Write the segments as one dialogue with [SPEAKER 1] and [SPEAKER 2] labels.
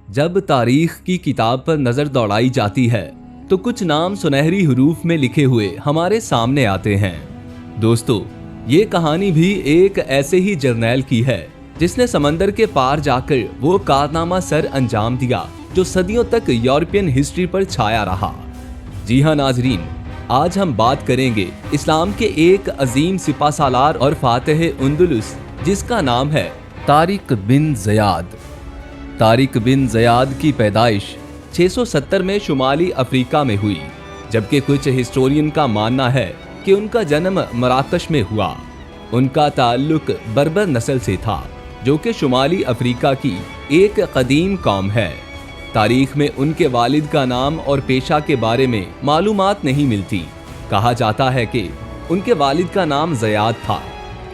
[SPEAKER 1] जब तारीख की किताब पर नजर दौड़ाई जाती है तो कुछ नाम सुनहरी हुरूफ में लिखे हुए हमारे सामने आते हैं। दोस्तों, ये कहानी भी एक ऐसे ही जर्नैल की है जिसने समंदर के पार जाकर वो कारनामा सर अंजाम दिया जो सदियों तक यूरोपियन हिस्ट्री पर छाया रहा। जी हाँ नाजरीन, आज हम बात करेंगे इस्लाम के एक अजीम सिपाहसालार और फातेह अंदलुस जिसका नाम है Tariq bin Ziyad. Tariq bin Ziyad की पैदाइश 670 में शुमाली अफ्रीका में हुई, जबकि कुछ हिस्टोरियन का मानना है कि उनका जन्म मराकश में हुआ। उनका ताल्लुक बर्बर नस्ल से था जो कि शुमाली अफ्रीका की एक कदीम कौम है। तारीख में उनके वालिद का नाम और पेशा के बारे में मालूमात नहीं मिलती। कहा जाता है कि उनके वालिद का नाम ज़ियाद था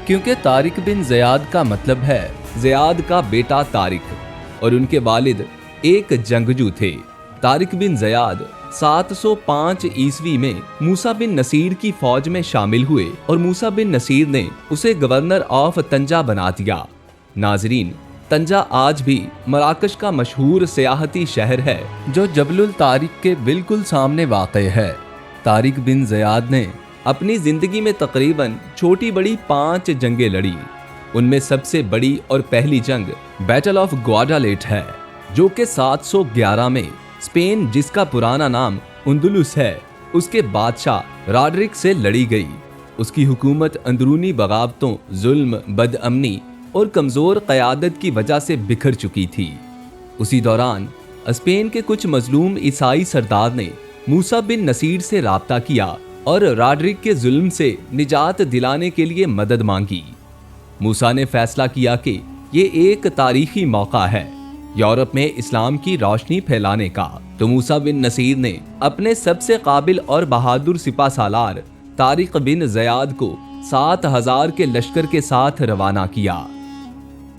[SPEAKER 1] क्योंकि तारिक बिन ज़ियाद का मतलब है ज़ियाद का बेटा तारिक, और उनके वालिद एक जंगजू थे। तारिक बिन ज़ियाद 705 ईस्वी में मूसा बिन नसीर की फौज में शामिल हुए और मूसा बिन नसीर ने उसे गवर्नर ऑफ तंजा बना दिया। नाजरीन, तंजा आज भी मराकश का मशहूर सियाहती शहर है जो जबलुल तारिक के बिल्कुल सामने वाक़ है। तारिक बिन ज़ियाद ने अपनी जिंदगी में तकरीबन छोटी बड़ी 5 जंगें लड़ी। उनमें सबसे बड़ी और पहली जंग बैटल ऑफ ग्वाडालेट है जो कि 711 में स्पेन, जिसका पुराना नाम अंदलुस है, उसके बादशाह रॉड्रिक से लड़ी गई। उसकी हुकूमत अंदरूनी बगावतों, जुल्म, बदअमनी और कमजोर क़यादत की वजह से बिखर चुकी थी। उसी दौरान स्पेन के कुछ मजलूम ईसाई सरदार ने मूसा बिन नसीर से राब्ता किया और रॉड्रिक के जुल्म से निजात दिलाने के लिए मदद मांगी। मूसा ने फैसला किया कि ये एक तारीखी मौका है यूरोप में इस्लाम की रोशनी फैलाने का, तो मूसा बिन नसीर ने अपने सबसे काबिल और बहादुर सिपाहसालार तारिक बिन ज़ियाद को 7000 के लश्कर के साथ रवाना किया।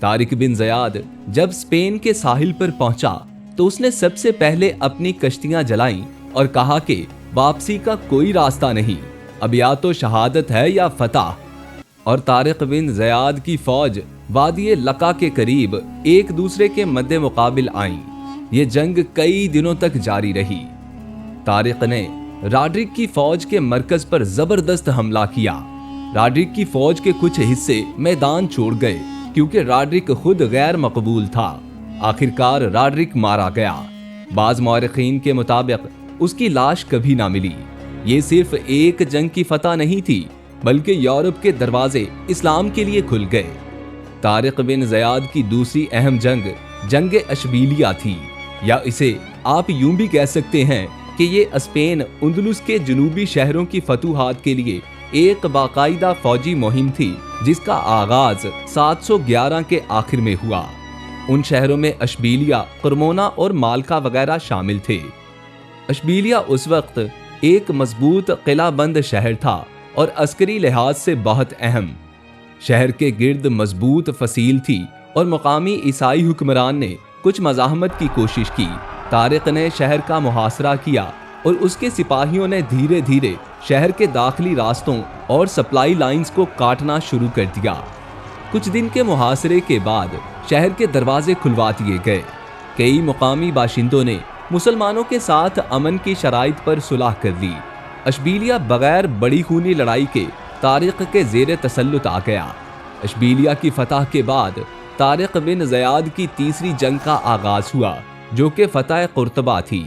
[SPEAKER 1] तारिक बिन ज़ियाद जब स्पेन के साहिल पर पहुंचा तो उसने सबसे पहले अपनी कश्तियां जलाईं और कहा कि वापसी का कोई रास्ता नहीं, अब या तो शहादत है या फतह। और तारिक बिन ज़ियाद की फौज वादी लका के करीब एक दूसरे के मद्दे मुकाबिल आई। ये जंग कई दिनों तक जारी रही। तारिक ने रॉड्रिक की फौज के मरकज पर जबरदस्त हमला किया। रॉड्रिक की फौज के कुछ हिस्से मैदान छोड़ गए क्योंकि रॉड्रिक खुद गैर मकबूल था। आखिरकार रॉड्रिक मारा गया। बाज़ मौरखीन के मुताबिक उसकी लाश कभी ना मिली। ये सिर्फ एक जंग की फतह नहीं थी बल्कि यूरोप के दरवाजे इस्लाम के लिए खुल गए। तारिक बिन ज़ियाद की दूसरी अहम जंग अशबीलिया थी, या इसे आप यूं भी कह सकते हैं कि ये स्पेन अंदलुस के जनूबी शहरों की फतूहात के लिए एक बाकायदा फौजी मुहिम थी जिसका आगाज 711 के आखिर में हुआ। उन शहरों में अशबीलिया, करमोना और मालका वगैरह शामिल थे। अशबीलिया उस वक्त एक मजबूत किलाबंद शहर था और अस्करी लिहाज से बहुत अहम। शहर के गिर्द मजबूत फसील थी और मकामी ईसाई हुक्मरान ने कुछ मज़ाहमत की कोशिश की। तारिक ने शहर का मुहासरा किया और उसके सिपाहियों ने धीरे धीरे शहर के दाखिली रास्तों और सप्लाई लाइंस को काटना शुरू कर दिया। कुछ दिन के मुहासरे के बाद शहर के दरवाजे खुलवा दिए गए। कई मुकामी बाशिंदों ने मुसलमानों के साथ अमन की शराइत पर सुलह कर ली। अशबीलिया बगैर बड़ी खूनी लड़ाई के तारिक के ज़ेरे तसल्लुत आ गया। अशबीलिया की फतह के बाद तारिक बिन ज़ियाद की तीसरी जंग का आगाज हुआ जो कि फतह कुर्तबा थी।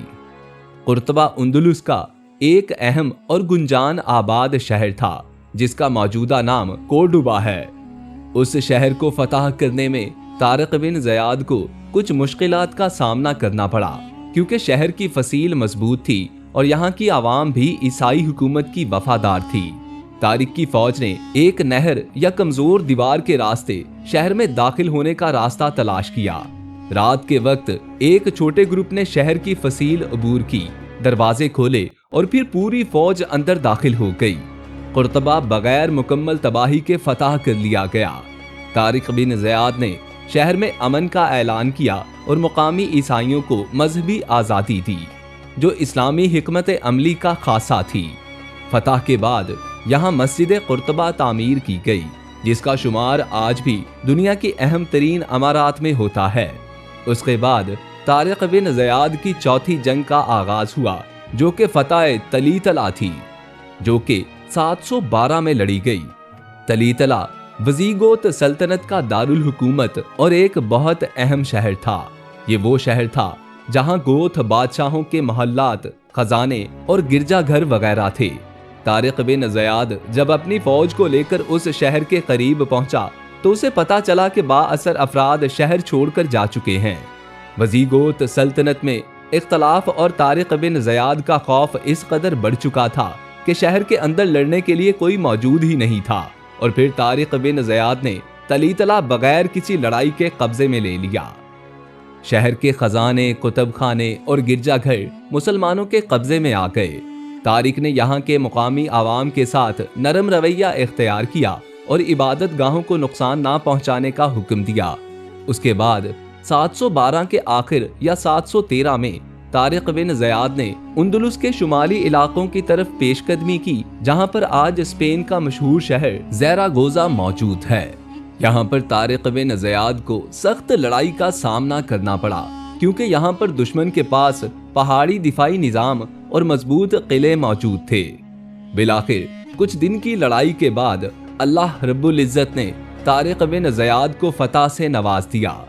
[SPEAKER 1] कुर्तबा अंदलुस का एक अहम और गुंजान आबाद शहर था जिसका मौजूदा नाम कोर्डोबा है। उस शहर को फतह करने में तारिक बिन ज़ियाद को कुछ मुश्किलात का सामना करना पड़ा क्योंकि शहर की फसील मजबूत थी और यहाँ की आवाम भी ईसाई हुकूमत की वफादार थी। तारिक की फौज ने एक नहर या कमजोर दीवार के रास्ते शहर में दाखिल होने का रास्ता तलाश किया। रात के वक्त एक छोटे ग्रुप ने शहर की फसील अबूर की, दरवाजे खोले और फिर पूरी फौज अंदर दाखिल हो गई। कुर्तबा बगैर मुकम्मल तबाही के फतह कर लिया गया। तारिक बिन ज़ियाद ने शहर में अमन का ऐलान किया और मुकामी ईसाइयों को मजहबी आज़ादी दी जो इस्लामी हिकमत अमली का खासा थी। फतह के बाद यहाँ मस्जिद कुर्तबा तामीर की गई जिसका शुमार आज भी दुनिया की अहम तरीन अमारात में होता है। उसके बाद तारिक बिन ज़ियाद की चौथी जंग का आगाज हुआ, जो कि फतह तलीतला थी, जो कि 712 में लड़ी गई। तलीतला वजीगोत सल्तनत का दारुल हुकूमत और एक बहुत अहम शहर था। ये वो शहर था जहां गोथ बादशाहों के मोहल्लात, खजाने और गिरजाघर वगैरह थे। तारिक बिन ज़ियाद जब अपनी फौज को लेकर उस शहर के करीब पहुंचा तो उसे पता चला कि बाअसर अफराद शहर छोड़कर जा चुके हैं। वजीगोत सल्तनत में इख्तलाफ और तारिक बिन ज़ियाद का खौफ इस कदर बढ़ चुका था कि शहर के अंदर लड़ने के लिए कोई मौजूद ही नहीं था। और फिर तारिक बिन ज़ियाद ने तलीतला बगैर किसी लड़ाई के कब्जे में ले लिया। शहर के खजाने, कुतुब खाने और गिरजाघर मुसलमानों के कब्जे में आ गए। तारिक ने यहाँ के मुकामी आवाम के साथ नरम रवैया इख्तियार किया और इबादत गाहों को नुकसान ना पहुँचाने का हुक्म दिया। उसके बाद 712 के आखिर या 713 में तारिक बिन ज़ियाद ने उंदुलुस के शुमाली इलाकों की तरफ पेशकदमी की, जहां पर आज स्पेन का मशहूर शहर ज़रागोज़ा मौजूद है। यहाँ पर तारिक बिन ज़ियाद को सख्त लड़ाई का सामना करना पड़ा, क्योंकि यहाँ पर दुश्मन के पास पहाड़ी दिफाई निज़ाम और मजबूत किले मौजूद थे। बिलाखिर कुछ दिन की लड़ाई के बाद अल्लाह रब्बुल इज़्ज़त ने तारिक बिन ज़ियाद को फतह से नवाज दिया।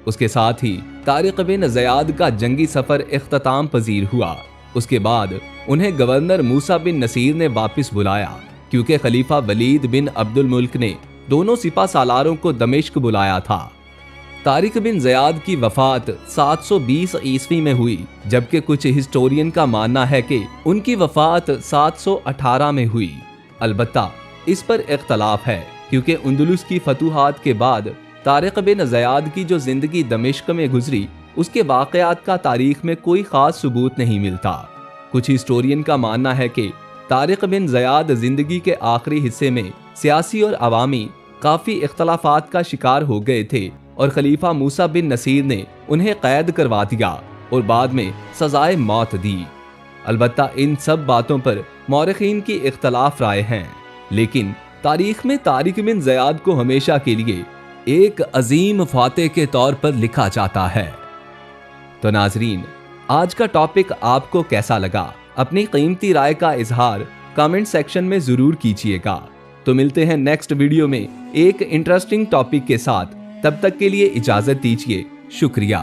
[SPEAKER 1] उसके साथ ही तारिक बिन ज़ियाद का जंगी सफर इख्तिताम पजीर हुआ। उसके बाद उन्हें गवर्नर मूसा बिन नसीर ने वापस बुलाया, क्योंकि खलीफा वलीद बिन अब्दुल मुल्क ने दोनों सिपा सालारों को दमिश्क बुलाया था। तारिक बिन ज़ियाद की वफात 720 ईस्वी में हुई, जबकि कुछ हिस्टोरियन का मानना है कि उनकी वफात 718 में हुई। अलबत्ता इस पर इख्तलाफ है, क्योंकि उंदुलुस की फतूहात के बाद तारिक बिन ज़ियाद की जो जिंदगी दमिश्क में गुजरी, उसके वाक़यात का तारीख में कोई ख़ास सबूत नहीं मिलता। कुछ हिस्टोरियन का मानना है कि तारिक बिन ज़ियाद जिंदगी के आखिरी हिस्से में सियासी और अवामी काफ़ी इख्तलाफात का शिकार हो गए थे और खलीफा मूसा बिन नसीर ने उन्हें कैद करवा दिया और बाद में सजाए मौत दी। अलबत्ता इन सब बातों पर मौरखीन की इख्तलाफ राय हैं, लेकिन तारीख में तारिक बिन ज़ियाद को हमेशा के लिए एक अजीम फातेह के तौर पर लिखा जाता है। तो नाजरीन, आज का टॉपिक आपको कैसा लगा? अपनी कीमती राय का इजहार कमेंट सेक्शन में जरूर कीजिएगा। तो मिलते हैं नेक्स्ट वीडियो में एक इंटरेस्टिंग टॉपिक के साथ। तब तक के लिए इजाजत दीजिए। शुक्रिया।